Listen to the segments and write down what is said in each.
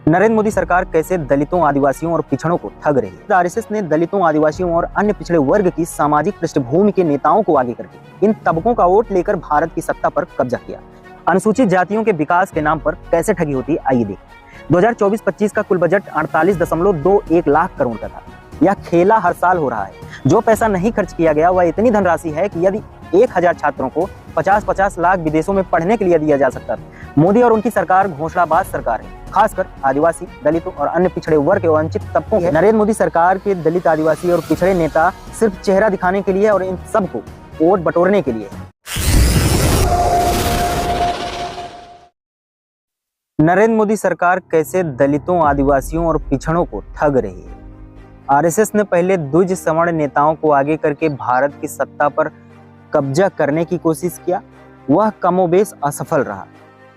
नरेंद्र मोदी सरकार कैसे दलितों, आदिवासियों और पिछड़ों को ठग रही है। आरएसएस ने दलितों, आदिवासियों और अन्य पिछड़े वर्ग की सामाजिक पृष्ठभूमि के नेताओं को आगे करके इन तबकों का वोट लेकर भारत की सत्ता पर कब्जा किया। अनुसूचित जातियों के विकास के नाम पर कैसे ठगी होती है, आइए देखें। 2024-25 का कुल बजट 48.21 लाख करोड़ का था। यह खेला हर साल हो रहा है। जो पैसा नहीं खर्च किया गया वह इतनी धनराशि है कि यदि 1000 छात्रों को 50-50 लाख विदेशों में पढ़ने के लिए दिया जा सकता था। मोदी और उनकी सरकार घोषणाबाज सरकार है, खासकर आदिवासी, दलितों और अन्य पिछड़े वर्ग के वंचित तबकों के। नरेंद्र मोदी सरकार के दलित, आदिवासी और पिछड़े नेता सिर्फ चेहरा दिखाने के लिए और इन सबको वोट बटोरने के लिए। नरेंद्र मोदी सरकार कैसे दलितों, आदिवासियों और पिछड़ों को ठग रही है। आरएसएस ने पहले द्विज सवर्ण नेताओं को आगे करके भारत की सत्ता पर कब्जा करने की कोशिश किया। वह कमोबेश असफल रहा।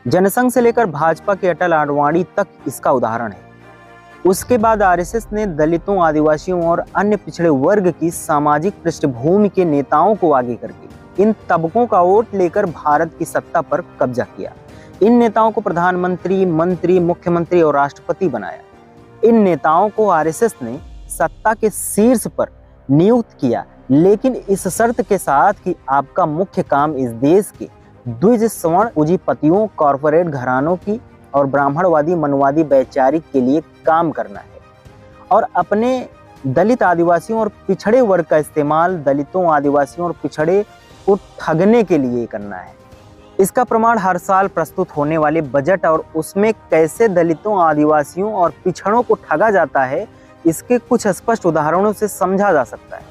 जनसंघ से लेकर भाजपा के अटल आडवाणी तक इसका उदाहरण है। उसके बाद आरएसएस ने दलितों, आदिवासियों और अन्य पिछड़े वर्ग की सामाजिक पृष्ठभूमि के नेताओं को आगे करके इन तबकों का वोट लेकर भारत की सत्ता पर कब्जा किया। इन नेताओं को प्रधानमंत्री, मंत्री, मुख्यमंत्री और राष्ट्रपति बनाया। इन नेताओं को आरएसएस ने सत्ता के शीर्ष पर नियुक्त किया, लेकिन इस शर्त के साथ कि आपका मुख्य काम इस देश के द्विज सवर्ण पूंजीपतियों, कॉरपोरेट घरानों की और ब्राह्मणवादी, मनवादी, वैचारिक के लिए काम करना है और अपने दलित, आदिवासियों और पिछड़े वर्ग का इस्तेमाल दलितों, आदिवासियों और पिछड़े को ठगने के लिए करना है। इसका प्रमाण हर साल प्रस्तुत होने वाले बजट और उसमें कैसे दलितों, आदिवासियों और पिछड़ों को ठगा जाता है, इसके कुछ स्पष्ट उदाहरणों से समझा जा सकता है।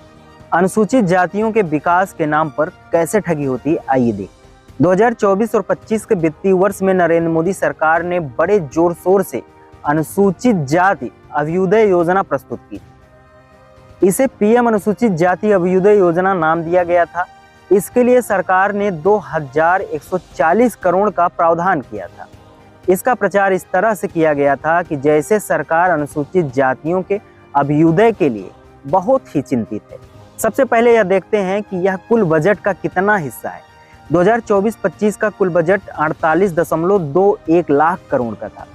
अनुसूचित जातियों के विकास के नाम पर कैसे ठगी होती है, आइए देखें। 2024 और 25 के वित्तीय वर्ष में नरेंद्र मोदी सरकार ने बड़े जोर शोर से अनुसूचित जाति अभ्युदय योजना प्रस्तुत की। इसे पीएम अनुसूचित जाति अभ्युदय योजना नाम दिया गया था। इसके लिए सरकार ने 2140 करोड़ का प्रावधान किया था। इसका प्रचार इस तरह से किया गया था कि जैसे सरकार अनुसूचित जातियों के अभ्युदय के लिए बहुत ही चिंतित है। सबसे पहले यह देखते हैं कि यह कुल बजट का कितना हिस्सा है। 2024-25 का कुल बजट 48.21 लाख करोड़ का था।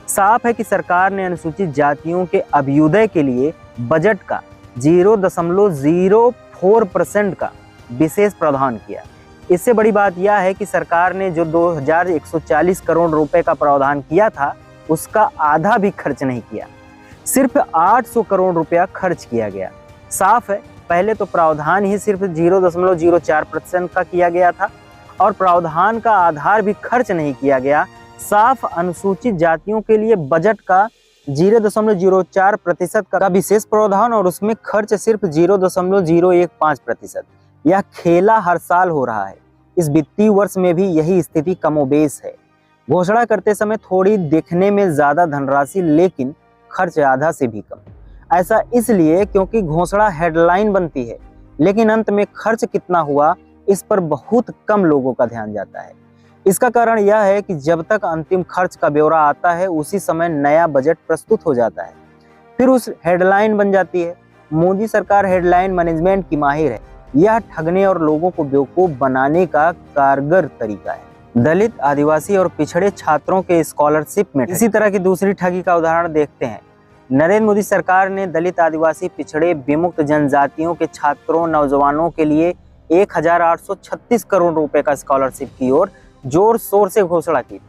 साफ है कि सरकार ने अनुसूचित जातियों के अभ्युदय के लिए बजट का 0.04% का विशेष प्रावधान किया। इससे बड़ी बात यह है कि सरकार ने जो 2140 करोड़ रुपए का प्रावधान किया था, उसका आधा भी खर्च नहीं किया। सिर्फ 800 करोड़ रुपया खर्च किया गया। साफ है, पहले तो प्रावधान ही सिर्फ 0.04% का किया गया था और प्रावधान का आधार भी खर्च नहीं किया गया। साफ अनुसूचित जातियों के लिए बजट का 0.04% का विशेष प्रावधान और उसमें खर्च सिर्फ 0.015%। यह खेला हर साल हो रहा है। इस वित्तीय वर्ष में भी यही स्थिति कमोबेश है। घोषणा करते समय थोड़ी दिखने में ज्यादा धनराशि, लेकिन खर्च आधा से भी कम। ऐसा इसलिए क्योंकि घोषणा हेडलाइन बनती है, लेकिन अंत में खर्च कितना हुआ इस पर बहुत कम लोगों का ध्यान जाता है। इसका कारण यह है कि जब तक अंतिम खर्च का ब्यौरा आता है, उसी समय नया बजट प्रस्तुत हो जाता है, फिर उस हेडलाइन बन जाती है। मोदी सरकार हेडलाइन मैनेजमेंट की माहिर है। यह ठगने और लोगों को बेवकूफ बनाने का कारगर तरीका है। दलित, आदिवासी और पिछड़े छात्रों के स्कॉलरशिप में इसी तरह की दूसरी ठगी का उदाहरण देखते हैं। नरेंद्र मोदी सरकार ने दलित, आदिवासी, पिछड़े, विमुक्त जनजातियों के छात्रों, नौजवानों के लिए 1836 करोड़ रुपए का स्कॉलरशिप की ओर जोर शोर से घोषणा की।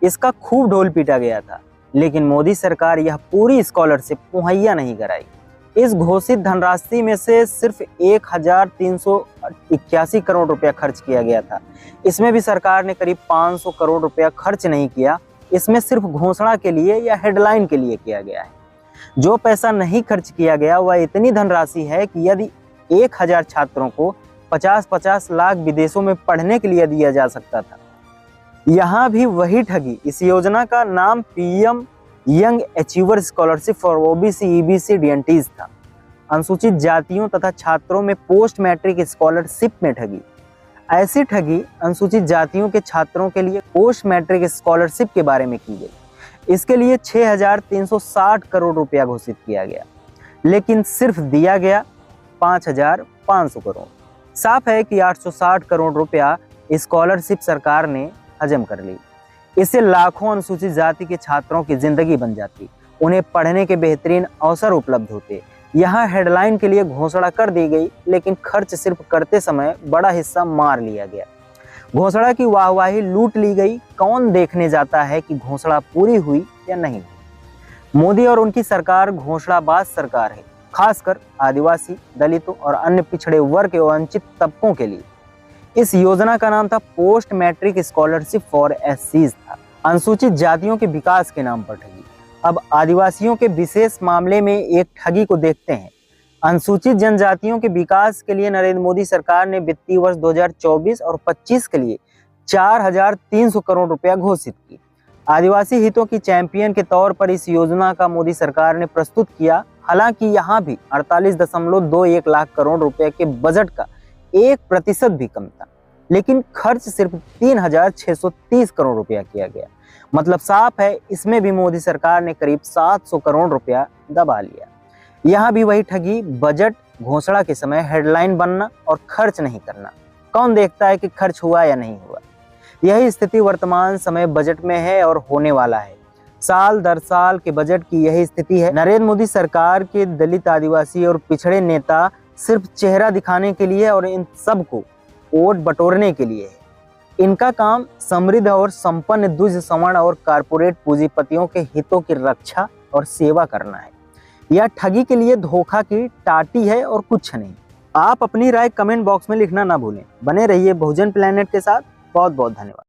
इसका खूब ढोल पीटा गया था, लेकिन मोदी सरकार यह पूरी स्कॉलरशिप मुहैया नहीं कराई। इस घोषित धनराशि में से सिर्फ 1381 करोड़ रुपया खर्च किया गया था। इसमें भी सरकार ने करीब 500 करोड़ रुपया खर्च नहीं किया। इसमें सिर्फ घोषणा के लिए या हेडलाइन के लिए किया गया है। जो पैसा नहीं खर्च किया गया वह इतनी धनराशि है कि यदि 1000 छात्रों को 50-50 लाख विदेशों में पढ़ने के लिए दिया जा सकता था। यहाँ भी वही ठगी। इस योजना का नाम PM young achiever scholarship for OBC, EBC, DNTs था। अनुसूचित जातियों तथा छात्रों में पोस्ट मैट्रिक स्कॉलरशिप में ठगी। ऐसी ठगी अनुसूचित जातियों के छात्रों के लिए पोस्ट मैट्रिक स्कॉलरशिप के बारे में की गई। इसके लिए 6360 करोड़ रुपया घोषित किया गया, लेकिन सिर्फ दिया गया 5500 करोड़। साफ है कि 860 करोड़ रुपया स्कॉलरशिप सरकार ने हजम कर ली। इससे लाखों अनुसूचित जाति के छात्रों की जिंदगी बन जाती, उन्हें पढ़ने के बेहतरीन अवसर उपलब्ध होते। यहाँ हेडलाइन के लिए घोषणा कर दी गई, लेकिन खर्च सिर्फ करते समय बड़ा हिस्सा मार लिया गया। घोषणा की वाहवाही लूट ली गई। कौन देखने जाता है कि घोषणा पूरी हुई या नहीं। मोदी और उनकी सरकार घोषणाबाज सरकार है, खासकर आदिवासी, दलितों और अन्य पिछड़े वर्ग एवं वंचित तबकों के लिए। इस योजना का नाम था पोस्ट मैट्रिक स्कॉलरशिप फॉर एससीज था, अनुसूचित जातियों के विकास के नाम पर ठगी। अब आदिवासियों के विशेष मामले में एक ठगी को देखते हैं। अनुसूचित जनजातियों के विकास के लिए नरेंद्र मोदी सरकार ने वित्तीय वर्ष 2024 और 25 के लिए 4,300 करोड़ रुपया घोषित की। आदिवासी हितों की चैंपियन के तौर पर इस योजना का मोदी सरकार ने प्रस्तुत किया। हालांकि यहाँ भी 48.21 लाख करोड़ रुपए के बजट का 1% भी कम था, लेकिन खर्च सिर्फ 3,630 करोड़ रुपया किया गया। मतलब साफ है, इसमें भी मोदी सरकार ने करीब 700 करोड़ रुपया दबा लिया। यहाँ भी वही ठगी, बजट घोषणा के समय हेडलाइन बनना और खर्च नहीं करना। कौन देखता है कि खर्च हुआ या नहीं हुआ। यही स्थिति वर्तमान समय बजट में है और होने वाला है। साल दर साल के बजट की यही स्थिति है। नरेंद्र मोदी सरकार के दलित, आदिवासी और पिछड़े नेता सिर्फ चेहरा दिखाने के लिए और इन सबको वोट बटोरने के लिए है। इनका काम समृद्ध और संपन्न द्विज, सवर्ण और कारपोरेट पूंजीपतियों के हितों की रक्षा और सेवा करना है। यह ठगी के लिए धोखा की टाटी है और कुछ नहीं। आप अपनी राय कमेंट बॉक्स में लिखना ना भूलें। बने रहिए बहुजन प्लेनेट के साथ। बहुत बहुत धन्यवाद।